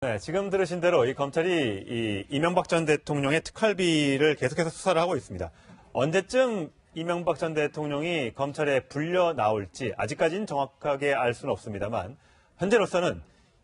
네, 지금 들으신 대로 이 검찰이 이명박 전 대통령의 특활비를 계속해서 수사를 하고 있습니다. 언제쯤 이명박 전 대통령이 검찰에 불려 나올지 아직까지는 정확하게 알 수는 없습니다만 현재로서는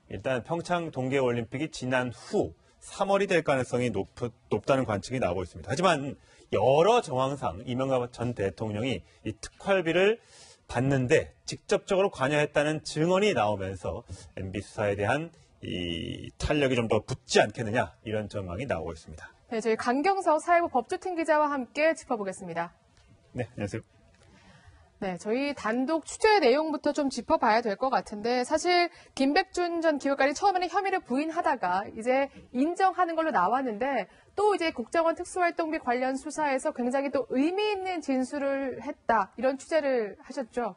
일단 평창 동계올림픽이 지난 후 3월이 될 가능성이 높다는 관측이 나오고 있습니다. 하지만 여러 정황상 이명박 전 대통령이 이 특활비를 받는데 직접적으로 관여했다는 증언이 나오면서 MB 수사에 대한 이 탄력이 좀 더 붙지 않겠느냐 이런 전망이 나오고 있습니다. 네, 저희 강경석 사회부 법조팀 기자와 함께 짚어보겠습니다. 네, 안녕하세요. 네, 저희 단독 취재 내용부터 좀 짚어봐야 될 것 같은데 사실 김백준 전 기획관이 처음에는 혐의를 부인하다가 이제 인정하는 걸로 나왔는데 또 이제 국정원 특수활동비 관련 수사에서 굉장히 또 의미 있는 진술을 했다 이런 취재를 하셨죠?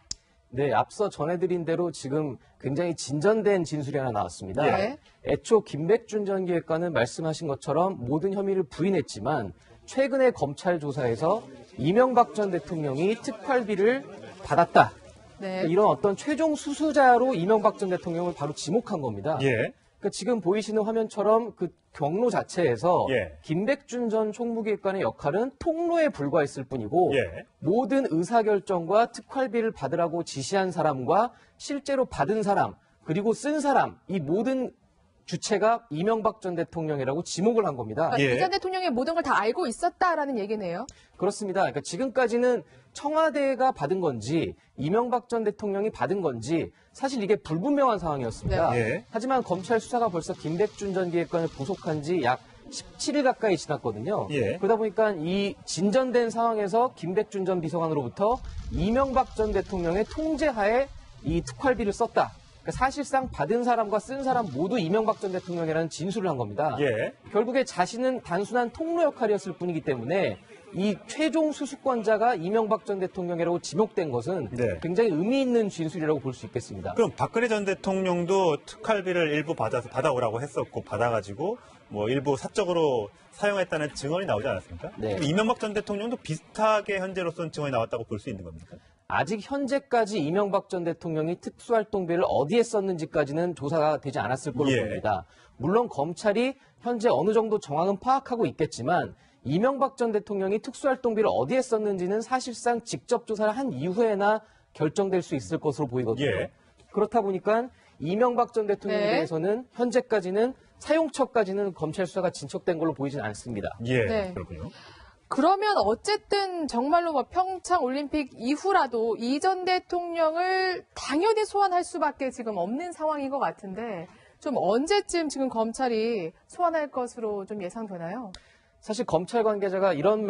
네, 앞서 전해드린 대로 지금 굉장히 진전된 진술이 하나 나왔습니다. 네. 애초 김백준 전 기획관은 말씀하신 것처럼 모든 혐의를 부인했지만 최근의 검찰 조사에서 이명박 전 대통령이 특활비를 받았다. 네. 이런 어떤 최종 수수자로 이명박 전 대통령을 바로 지목한 겁니다. 예. 그러니까 지금 보이시는 화면처럼 그 경로 자체에서 예. 김백준 전 총무기획관의 역할은 통로에 불과했을 뿐이고 예. 모든 의사결정과 특활비를 받으라고 지시한 사람과 실제로 받은 사람 그리고 쓴 사람 이 모든 주체가 이명박 전 대통령이라고 지목을 한 겁니다. 그러니까 예. 이 전 대통령이 모든 걸 다 알고 있었다라는 얘기네요. 그렇습니다. 그러니까 지금까지는 청와대가 받은 건지 이명박 전 대통령이 받은 건지 사실 이게 불분명한 상황이었습니다. 네. 예. 하지만 검찰 수사가 벌써 김백준 전 기획관을 구속한 지 약 17일 가까이 지났거든요. 예. 그러다 보니까 이 진전된 상황에서 김백준 전 비서관으로부터 이명박 전 대통령의 통제하에 이 특활비를 썼다. 그러니까 사실상 받은 사람과 쓴 사람 모두 이명박 전 대통령이라는 진술을 한 겁니다. 예. 결국에 자신은 단순한 통로 역할이었을 뿐이기 때문에 이 최종 수수권자가 이명박 전 대통령이라고 지목된 것은 네. 굉장히 의미 있는 진술이라고 볼 수 있겠습니다. 그럼 박근혜 전 대통령도 특활비를 일부 받아오라고 했었고 받아가지고 뭐 일부 사적으로 사용했다는 증언이 나오지 않았습니까? 네. 그럼 이명박 전 대통령도 비슷하게 현재로서는 증언이 나왔다고 볼 수 있는 겁니까? 아직 현재까지 이명박 전 대통령이 특수활동비를 어디에 썼는지까지는 조사가 되지 않았을 거로 예. 보입니다. 물론 검찰이 현재 어느 정도 정황은 파악하고 있겠지만 이명박 전 대통령이 특수활동비를 어디에 썼는지는 사실상 직접 조사를 한 이후에나 결정될 수 있을 것으로 보이거든요. 예. 그렇다 보니까 이명박 전 대통령에 네. 대해서는 현재까지는 사용처까지는 검찰 수사가 진척된 걸로 보이진 않습니다. 예. 네. 그렇군요. 그러면 어쨌든 정말로 뭐 평창 올림픽 이후라도 이 전 대통령을 당연히 소환할 수밖에 지금 없는 상황인 것 같은데 좀 언제쯤 지금 검찰이 소환할 것으로 좀 예상되나요? 사실 검찰 관계자가 이런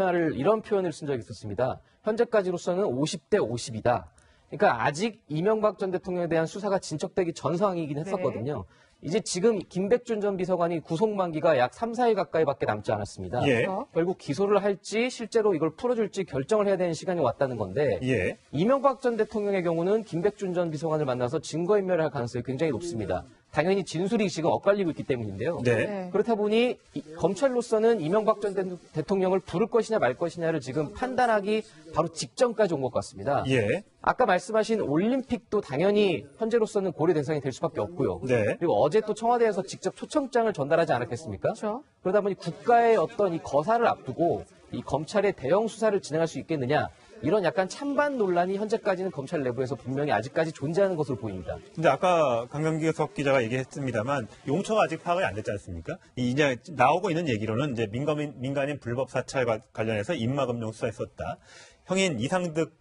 표현을 쓴 적이 있었습니다. 현재까지로서는 50대 50이다. 그러니까 아직 이명박 전 대통령에 대한 수사가 진척되기 전 상황이긴 했었거든요. 이제 지금 김백준 전 비서관이 구속 만기가 약 3, 4일 가까이밖에 남지 않았습니다. 예. 결국 기소를 할지 실제로 이걸 풀어줄지 결정을 해야 되는 시간이 왔다는 건데 예. 이명박 전 대통령의 경우는 김백준 전 비서관을 만나서 증거인멸을 할 가능성이 굉장히 높습니다. 당연히 진술이 지금 엇갈리고 있기 때문인데요. 네. 네. 그렇다 보니 검찰로서는 이명박 전 대통령을 부를 것이냐 말 것이냐를 지금 판단하기 바로 직전까지 온 것 같습니다. 예. 아까 말씀하신 올림픽도 당연히 현재로서는 고려 대상이 될 수밖에 없고요. 네. 그리고 어제 또 청와대에서 직접 초청장을 전달하지 않았겠습니까? 그렇죠. 그러다 보니 국가의 어떤 이 거사를 앞두고 이 검찰의 대형 수사를 진행할 수 있겠느냐 이런 약간 찬반 논란이 현재까지는 검찰 내부에서 분명히 아직까지 존재하는 것으로 보입니다. 근데 아까 강경석 기자가 얘기했습니다만 용처가 아직 파악이 안 됐지 않습니까? 이제 나오고 있는 얘기로는 이제 민간인 불법 사찰 관련해서 입막음용 수사했었다. 형인 이상득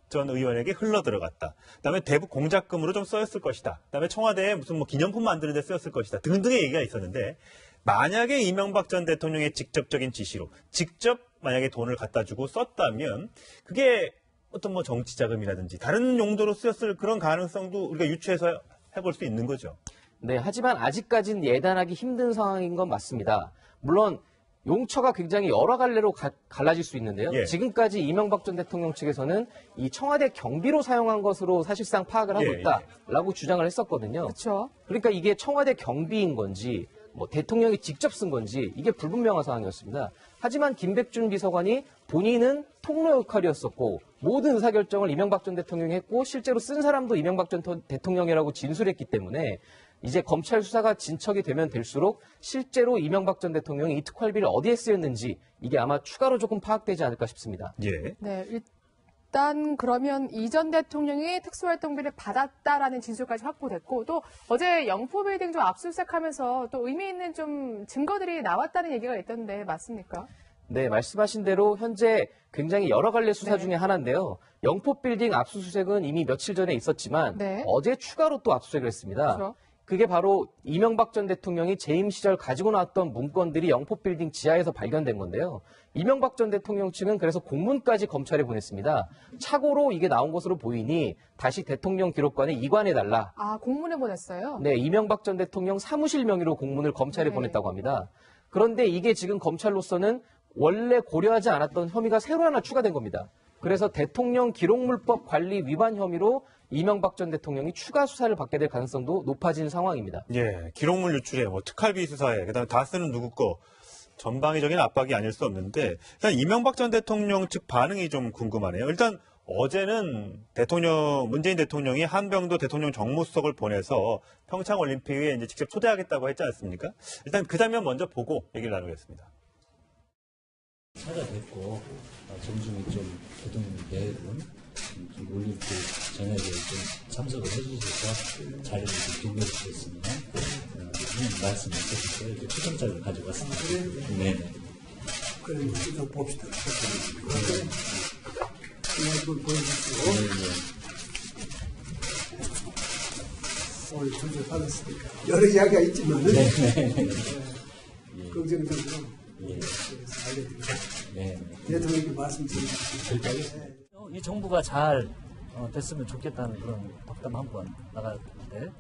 전 의원에게 흘러 들어갔다. 그다음에 대북 공작금으로 좀 쓰였을 것이다. 그다음에 청와대에 무슨 뭐 기념품 만드는 데 쓰였을 것이다. 등등의 얘기가 있었는데 만약에 이명박 전 대통령의 직접적인 지시로 직접 만약에 돈을 갖다 주고 썼다면 그게 어떤 뭐 정치 자금이라든지 다른 용도로 쓰였을 그런 가능성도 우리가 유추해서 해볼 수 있는 거죠. 네, 하지만 아직까지는 예단하기 힘든 상황인 건 맞습니다. 물론 용처가 굉장히 여러 갈래로 갈라질 수 있는데요. 예. 지금까지 이명박 전 대통령 측에서는 이 청와대 경비로 사용한 것으로 사실상 파악을 하고 예, 있다라고 주장을 했었거든요. 그렇죠. 그러니까 이게 청와대 경비인 건지 뭐 대통령이 직접 쓴 건지 이게 불분명한 상황이었습니다. 하지만 김백준 비서관이 본인은 통로 역할이었었고 모든 의사결정을 이명박 전 대통령이 했고 실제로 쓴 사람도 이명박 전 대통령이라고 진술했기 때문에 이제 검찰 수사가 진척이 되면 될수록 실제로 이명박 전 대통령이 이 특활비를 어디에 쓰였는지 이게 아마 추가로 조금 파악되지 않을까 싶습니다. 예. 네, 일단 그러면 이 전 대통령이 특수활동비를 받았다라는 진술까지 확보됐고 또 어제 영포빌딩 좀 압수수색하면서 또 의미 있는 좀 증거들이 나왔다는 얘기가 있던데 맞습니까? 네, 말씀하신 대로 현재 굉장히 여러 갈래 수사 네. 중에 하나인데요. 영포빌딩 압수수색은 이미 며칠 전에 있었지만 네. 어제 추가로 또 압수수색을 했습니다. 그렇죠. 그게 바로 이명박 전 대통령이 재임 시절 가지고 나왔던 문건들이 영포빌딩 지하에서 발견된 건데요. 이명박 전 대통령 측은 그래서 공문까지 검찰에 보냈습니다. 착오로 이게 나온 것으로 보이니 다시 대통령 기록관에 이관해달라. 아, 공문을 보냈어요? 네, 이명박 전 대통령 사무실 명의로 공문을 검찰에 네. 보냈다고 합니다. 그런데 이게 지금 검찰로서는 원래 고려하지 않았던 혐의가 새로 하나 추가된 겁니다. 그래서 대통령 기록물법 관리 위반 혐의로 이명박 전 대통령이 추가 수사를 받게 될 가능성도 높아진 상황입니다. 예, 기록물 유출에 뭐 특활비 수사에 그다음에 다스는 누구 거 전방위적인 압박이 아닐 수 없는데 일단 이명박 전 대통령 측 반응이 좀 궁금하네요. 일단 어제는 문재인 대통령이 한병도 대통령 정무수석을 보내서 평창 올림픽에 이제 직접 초대하겠다고 했지 않습니까? 일단 그 장면 먼저 보고 얘기를 나누겠습니다. 찾아뵙고 정중히 좀 대통령 내분 좀 올림픽 전역에 좀 참석을 해주셔서 자리를 좀 빌려주셨으면 하는 말씀을 드렸어요. 이렇게 초청장을 가져갔습니다. 네. 그럼 이거 봅시다. 이걸 보여주시고 오늘 전제 받았으니까 여러 이야기가 있지만은 긍정적으로 알려드리고 네. 대통령께 말씀드리겠습니다. 이 정부가 잘 됐으면 좋겠다는 그런 덕담 한번 나갔는데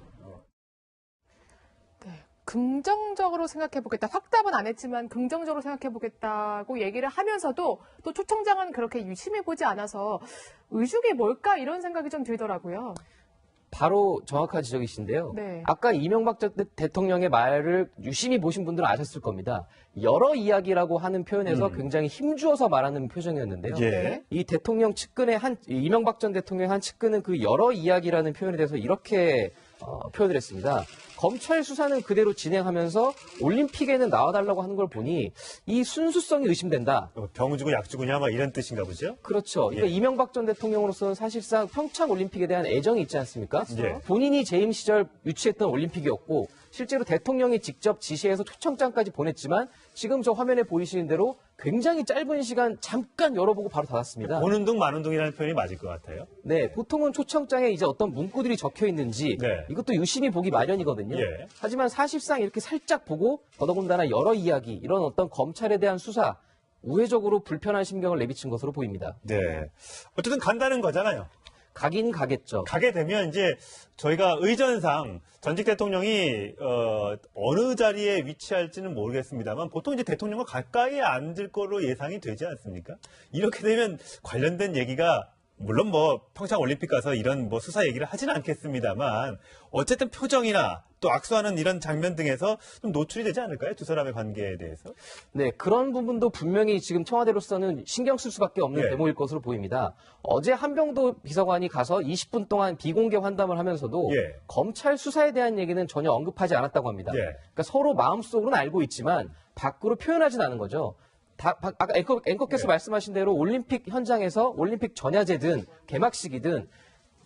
네, 긍정적으로 생각해보겠다. 확답은 안 했지만 긍정적으로 생각해보겠다고 얘기를 하면서도 또 초청장은 그렇게 유심히 보지 않아서 의중이 뭘까 이런 생각이 좀 들더라고요. 바로 정확한 지적이신데요. 네. 아까 이명박 전 대통령의 말을 유심히 보신 분들은 아셨을 겁니다. 여러 이야기라고 하는 표현에서 굉장히 힘주어서 말하는 표정이었는데요. 예. 이 대통령 측근의 이명박 전 대통령의 한 측근은 그 여러 이야기라는 표현에 대해서 이렇게 표현을 했습니다. 검찰 수사는 그대로 진행하면서 올림픽에는 나와달라고 하는 걸 보니 이 순수성이 의심된다. 병 주고 약 주고냐 막 이런 뜻인가 보죠? 그렇죠. 그러니까 예. 이명박 전 대통령으로서는 사실상 평창 올림픽에 대한 애정이 있지 않습니까? 예. 본인이 재임 시절 유치했던 올림픽이었고 실제로 대통령이 직접 지시해서 초청장까지 보냈지만 지금 저 화면에 보이시는 대로 굉장히 짧은 시간 잠깐 열어보고 바로 닫았습니다. 보는 둥 마는 둥이라는 표현이 맞을 것 같아요. 네, 보통은 초청장에 이제 어떤 문구들이 적혀 있는지 네. 이것도 유심히 보기 마련이거든요. 예. 하지만 사실상 이렇게 살짝 보고 더더군다나 여러 이야기, 이런 어떤 검찰에 대한 수사, 우회적으로 불편한 심경을 내비친 것으로 보입니다. 네. 어쨌든 간다는 거잖아요. 가긴 가겠죠. 가게 되면 이제 저희가 의전상 전직 대통령이 어느 자리에 위치할지는 모르겠습니다만 보통 이제 대통령과 가까이 앉을 거로 예상이 되지 않습니까? 이렇게 되면 관련된 얘기가 물론 뭐 평창 올림픽 가서 이런 뭐 수사 얘기를 하지는 않겠습니다만 어쨌든 표정이나 또 악수하는 이런 장면 등에서 좀 노출이 되지 않을까요? 두 사람의 관계에 대해서. 네, 그런 부분도 분명히 지금 청와대로서는 신경 쓸 수밖에 없는 예. 대목일 것으로 보입니다. 어제 한병도 비서관이 가서 20분 동안 비공개 환담을 하면서도 예. 검찰 수사에 대한 얘기는 전혀 언급하지 않았다고 합니다. 예. 그러니까 서로 마음속으로는 알고 있지만 밖으로 표현하진 않은 거죠. 아까 앵커께서 예. 말씀하신 대로 올림픽 현장에서 올림픽 전야제든 개막식이든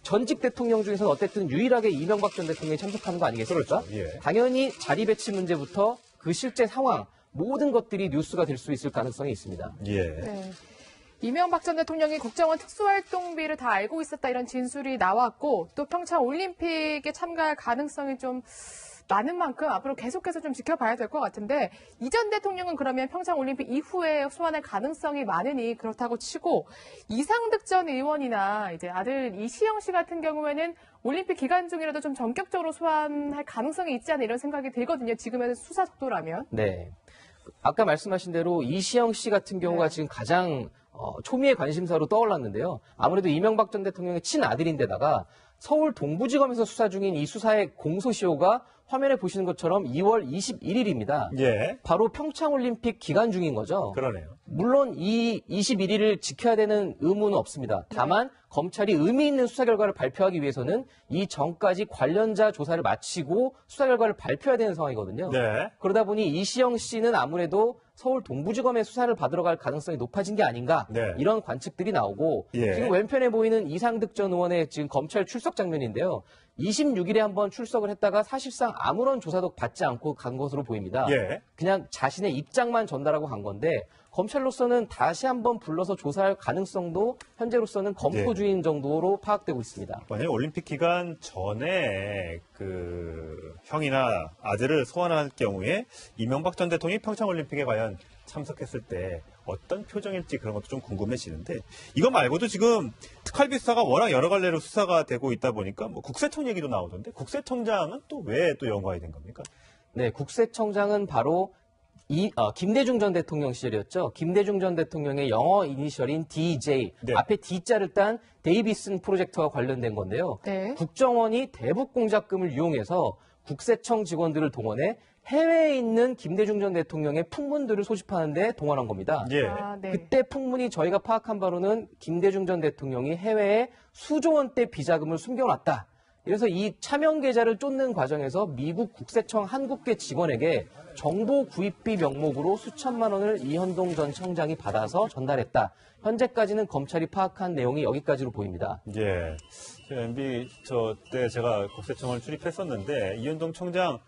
전직 대통령 중에서는 어쨌든 유일하게 이명박 전 대통령이 참석하는 거 아니겠습니까? 그렇죠. 예. 당연히 자리 배치 문제부터 그 실제 상황 모든 것들이 뉴스가 될 수 있을 가능성이 있습니다. 예. 네. 이명박 전 대통령이 국정원 특수활동비를 다 알고 있었다 이런 진술이 나왔고 또 평창 올림픽에 참가할 가능성이 좀 많은 만큼 앞으로 계속해서 좀 지켜봐야 될 것 같은데 이 전 대통령은 그러면 평창 올림픽 이후에 소환할 가능성이 많으니 그렇다고 치고 이상득 전 의원이나 이제 아들 이시영 씨 같은 경우에는 올림픽 기간 중이라도 좀 전격적으로 소환할 가능성이 있지 않나 이런 생각이 들거든요. 지금의 수사 속도라면. 네. 아까 말씀하신 대로 이시영 씨 같은 경우가 네. 지금 가장 초미의 관심사로 떠올랐는데요. 아무래도 이명박 전 대통령의 친아들인데다가 서울 동부지검에서 수사 중인 이 수사의 공소시효가 화면에 보시는 것처럼 2월 21일입니다. 예. 바로 평창올림픽 기간 중인 거죠. 그러네요. 물론 이 21일을 지켜야 되는 의무는 없습니다. 다만 검찰이 의미 있는 수사 결과를 발표하기 위해서는 이 전까지 관련자 조사를 마치고 수사 결과를 발표해야 되는 상황이거든요. 네. 그러다 보니 이시영 씨는 아무래도 서울 동부지검의 수사를 받으러 갈 가능성이 높아진 게 아닌가 네. 이런 관측들이 나오고 예. 지금 왼편에 보이는 이상득 전 의원의 지금 검찰 출석 장면인데요. 26일에 한번 출석을 했다가 사실상 아무런 조사도 받지 않고 간 것으로 보입니다. 예. 그냥 자신의 입장만 전달하고 간 건데 검찰로서는 다시 한번 불러서 조사할 가능성도 현재로서는 검토 중인 정도로 파악되고 있습니다. 만약에 올림픽 기간 전에 그 형이나 아들을 소환할 경우에 이명박 전 대통령이 평창올림픽에 과연 참석했을 때 어떤 표정일지 그런 것도 좀 궁금해지는데 이거 말고도 지금 특활비 수사가 워낙 여러 갈래로 수사가 되고 있다 보니까 뭐 국세청 얘기도 나오던데 국세청장은 또 왜 또 연관이 된 겁니까? 네, 국세청장은 바로 김대중 전 대통령 시절이었죠. 김대중 전 대통령의 영어 이니셜인 DJ, 네. 앞에 D자를 딴 데이비슨 프로젝트와 관련된 건데요. 네. 국정원이 대북 공작금을 이용해서 국세청 직원들을 동원해 해외에 있는 김대중 전 대통령의 풍문들을 소집하는 데 동원한 겁니다. 예. 아, 네. 그때 풍문이 저희가 파악한 바로는 김대중 전 대통령이 해외에 수조 원대 비자금을 숨겨놨다. 그래서 이 차명 계좌를 쫓는 과정에서 미국 국세청 한국계 직원에게 정보 구입비 명목으로 수천만 원을 이현동 전 청장이 받아서 전달했다. 현재까지는 검찰이 파악한 내용이 여기까지로 보입니다. 예. MB 때 제가 국세청을 출입했었는데 이현동 청장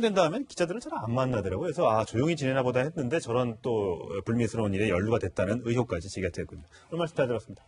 된 다음에 기자들을 잘 안 만나더라고요. 그래서 조용히 지내나 보다 했는데 저런 또 불미스러운 일에 연루가 됐다는 의혹까지 제기가 됐군요. 오늘 말씀 잘 들었습니다.